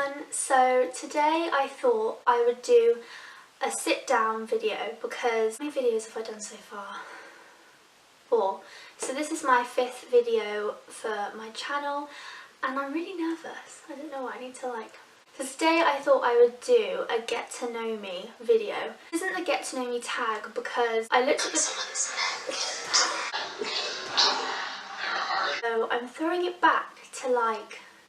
everyone. So today I thought I would do a sit down video because how many videos have I done so far? 4. So this is my 5th video for my channel and I'm really nervous. I don't know what I need to So today I thought I would do a get to know me video. This isn't a get to know me tag because I looked at this. So I'm throwing it back to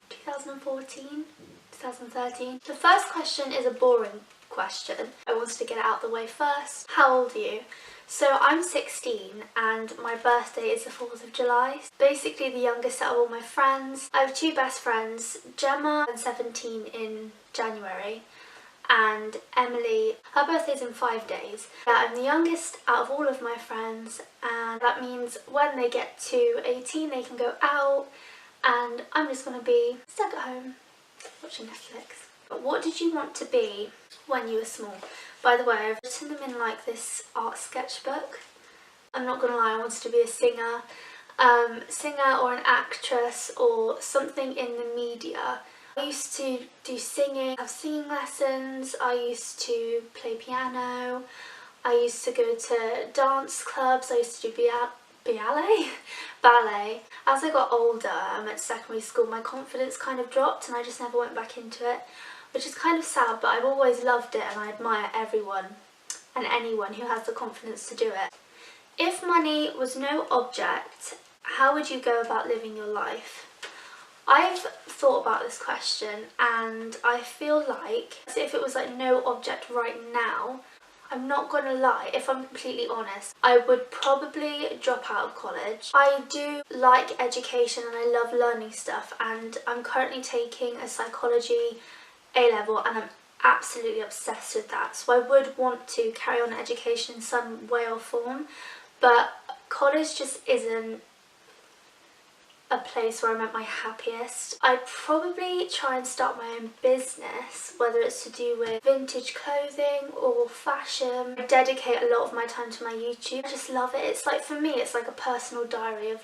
2014, 2013. The first question is a boring question. I wanted to get it out the way first. How old are you? So I'm 16 and my birthday is the 4th of July. Basically the youngest out of all my friends. I have 2 best friends, Gemma, and 17 in January, and Emily, her birthday's in 5 days. I'm the youngest out of all of my friends, and that means when they get to 18 they can go out and I'm just going to be stuck at home watching Netflix. But what did you want to be when you were small? By the way, I've written them in this art sketchbook. I'm not going to lie, I wanted to be a singer. Singer or an actress or something in the media. I used to do singing, have singing lessons, I used to play piano, I used to go to dance clubs, I used to do ballet. As I got older, I went to secondary school, my confidence kind of dropped and I just never went back into it, which is kind of sad, but I've always loved it and I admire everyone and anyone who has the confidence to do it. If money was no object, how would you go about living your life? I've thought about this question and I feel like if it was no object right now, I'm not gonna lie, if I'm completely honest, I would probably drop out of college. I do like education and I love learning stuff, and I'm currently taking a psychology A-level and I'm absolutely obsessed with that. So I would want to carry on education in some way or form, but college just isn't a place where I'm at my happiest. I'd probably try and start my own business, whether it's to do with vintage clothing or fashion. I dedicate a lot of my time to my YouTube. I just love it. It's for me, it's like a personal diary of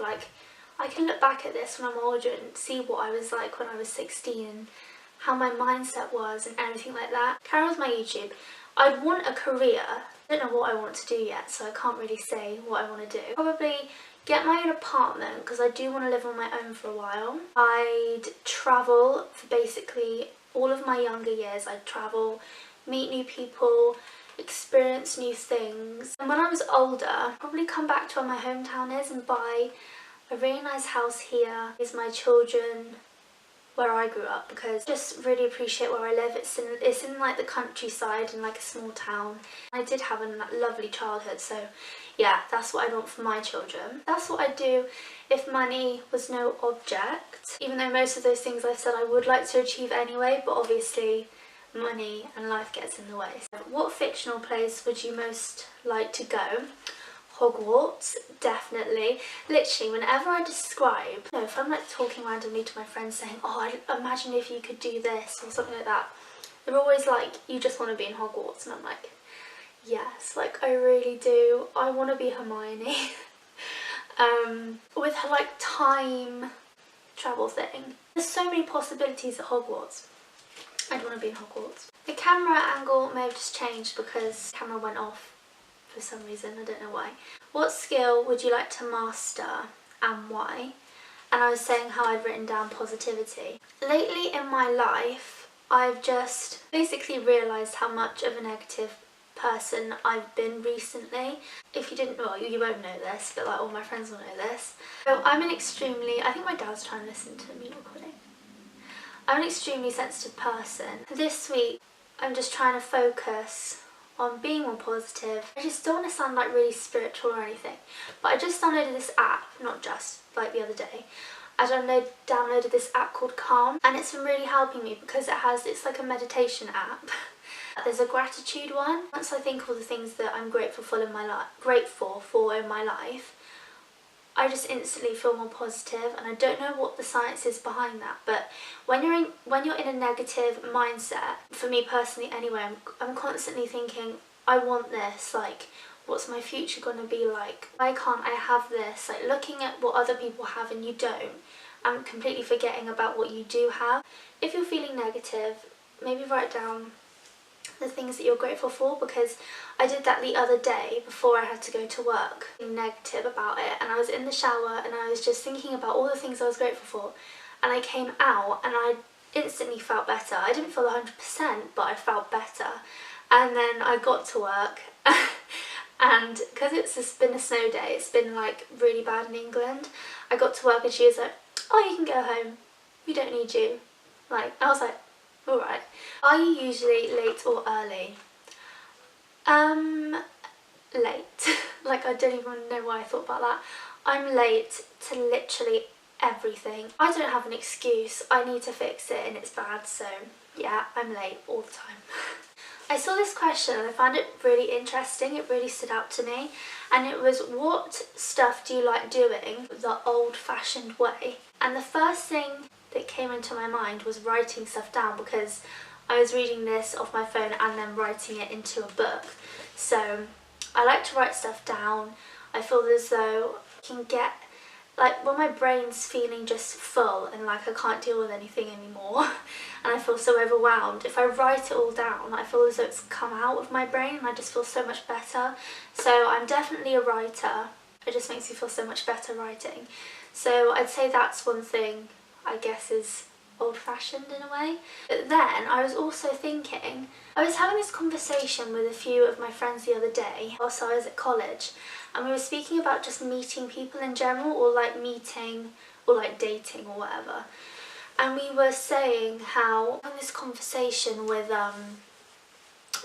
I can look back at this when I'm older and see what I was like when I was 16 and how my mindset was and everything like that. Carry on with my YouTube. I'd want a career. I don't know what I want to do yet, so I can't really say what I want to do. Probably get my own apartment because I do want to live on my own for a while. I'd travel for basically all of my younger years. I'd travel, meet new people, experience new things. And when I was older, I'd probably come back to where my hometown is and buy a really nice house here, raise my children where I grew up, because I just really appreciate where I live. It's in the countryside in a small town. I did have a lovely childhood, so yeah, that's what I want for my children. That's what I'd do if money was no object, even though most of those things I've said I would like to achieve anyway, but obviously money and life gets in the way. So what fictional place would you most like to go? Hogwarts, definitely. Literally, whenever I describe, if I'm talking randomly to my friends saying, oh, I imagine if you could do this or something like that, they're always you just want to be in Hogwarts, and I'm like, yes, I really do. I want to be Hermione. With her time travel thing. There's so many possibilities at Hogwarts. I'd want to be in Hogwarts. The camera angle may have just changed because the camera went off for some reason, I don't know why. What skill would you like to master and why? And I was saying how I'd written down positivity. Lately in my life, I've just basically realised how much of a negative person I've been recently. If you didn't know, you won't know this, but all my friends will know this. So I'm an extremely, I think my dad's trying to listen to me recording. I'm an extremely sensitive person. This week, I'm just trying to focus on being more positive. I just don't want to sound really spiritual or anything, but I just downloaded this app, not just the other day. I downloaded this app called Calm, and it's been really helping me because it's like a meditation app. There's a gratitude one. Once I think of all the things that I'm grateful for in my life, I just instantly feel more positive, and I don't know what the science is behind that, but when you're in a negative mindset, for me personally anyway, I'm constantly thinking, I want this, what's my future going to be like? Why can't I have this? Looking at what other people have and you don't, and completely forgetting about what you do have. If you're feeling negative, maybe write down the things that you're grateful for, because I did that the other day before I had to go to work, being negative about it, and I was in the shower and I was just thinking about all the things I was grateful for, and I came out and I instantly felt better. I didn't feel 100%, but I felt better. And then I got to work and because it's just been a snow day, it's been like really bad in England, I got to work and she was like, oh, you can go home, we don't need you. Like, I was like, alright. Are you usually late or early? Late. Like, I don't even know why I thought about that. I'm late to literally everything. I don't have an excuse, I need to fix it and it's bad, so yeah, I'm late all the time. I saw this question and I found it really interesting, it really stood out to me, and it was, what stuff do you like doing the old-fashioned way? And the first thing that came into my mind was writing stuff down, because I was reading this off my phone and then writing it into a book. So I like to write stuff down. I feel as though I can get, like, when my brain's feeling just full and like I can't deal with anything anymore and I feel so overwhelmed, if I write it all down, I feel as though it's come out of my brain and I just feel so much better. So I'm definitely a writer. It just makes me feel so much better writing. So I'd say that's one thing I guess is old-fashioned in a way. But then I was also thinking, I was having this conversation with a few of my friends the other day whilst I was at college, and we were speaking about just meeting people in general, or like meeting or like dating or whatever. And we were saying how, having this conversation with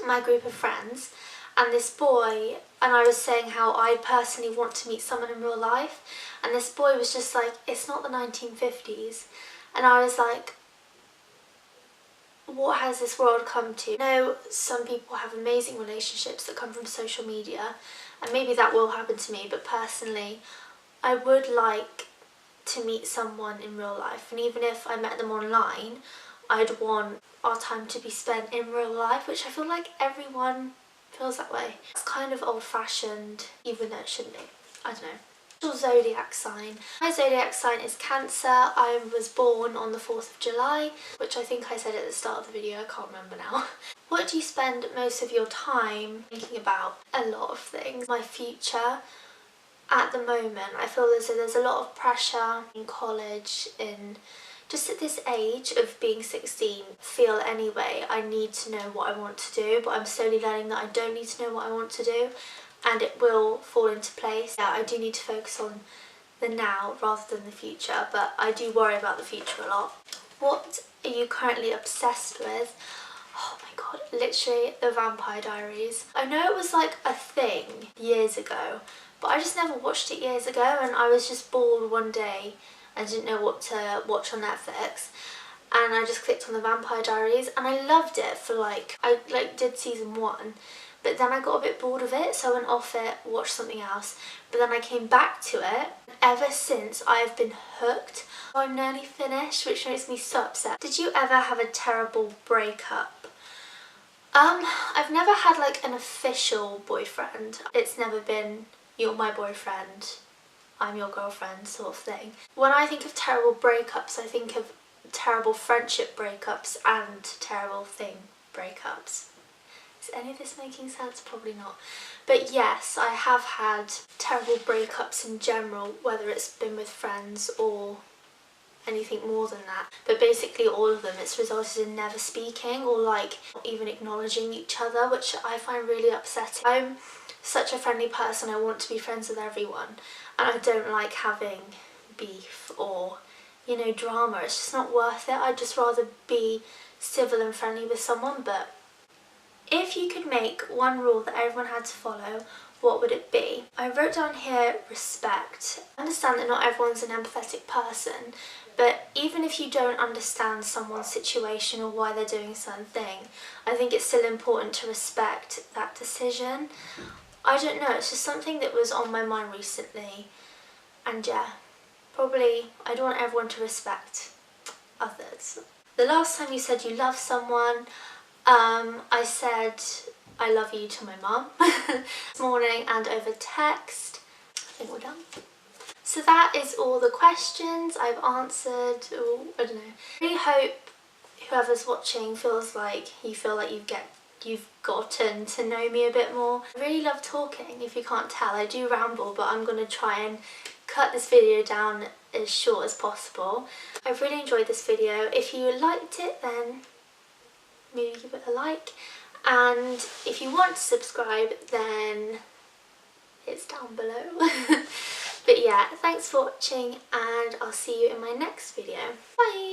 my group of friends and this boy, and I was saying how I personally want to meet someone in real life, and this boy was just like, it's not the 1950s. And I was like, what has this world come to? I know some people have amazing relationships that come from social media, and maybe that will happen to me, but personally I would like to meet someone in real life, and even if I met them online, I'd want our time to be spent in real life, which I feel like everyone feels that way. It's kind of old-fashioned, even though it shouldn't be. I don't know. Zodiac sign. My zodiac sign is Cancer. I was born on the 4th of July, which I think I said at the start of the video, I can't remember now. What do you spend most of your time thinking about? A lot of things. My future. At the moment, I feel as though there's a lot of pressure in college, in just at this age of being 16, feel anyway, I need to know what I want to do, but I'm slowly learning that I don't need to know what I want to do, and it will fall into place. Yeah, I do need to focus on the now rather than the future, but I do worry about the future a lot. What are you currently obsessed with? Oh my god, literally The Vampire Diaries. I know it was like a thing years ago, but I just never watched it years ago, and I was just bored one day and didn't know what to watch on Netflix, and I just clicked on The Vampire Diaries and I loved it for I did season 1. But then I got a bit bored of it, so I went off it, watched something else. But then I came back to it. Ever since, I've been hooked. I'm nearly finished, which makes me so upset. Did you ever have a terrible breakup? I've never had like an official boyfriend. It's never been, you're my boyfriend, I'm your girlfriend sort of thing. When I think of terrible breakups, I think of terrible friendship breakups and terrible thing breakups. Is any of this making sense? Probably not. But yes, I have had terrible breakups in general, whether it's been with friends or anything more than that. But basically all of them, it's resulted in never speaking or like not even acknowledging each other, which I find really upsetting. I'm such a friendly person, I want to be friends with everyone, and I don't like having beef or, you know, drama. It's just not worth it. I'd just rather be civil and friendly with someone. But if you could make one rule that everyone had to follow, what would it be? I wrote down here respect. I understand that not everyone's an empathetic person, but even if you don't understand someone's situation or why they're doing a certain thing, I think it's still important to respect that decision. I don't know, it's just something that was on my mind recently, and yeah, probably I'd want everyone to respect others. The last time you said you love someone, I said I love you to my mum this morning and over text. I think we're done. So that is all the questions I've answered. Or, I don't know. I really hope whoever's watching feels like you've gotten to know me a bit more. I really love talking, if you can't tell. I do ramble, but I'm going to try and cut this video down as short as possible. I've really enjoyed this video. If you liked it, then maybe give it a like. And if you want to subscribe, then it's down below. But yeah, thanks for watching, and I'll see you in my next video. Bye!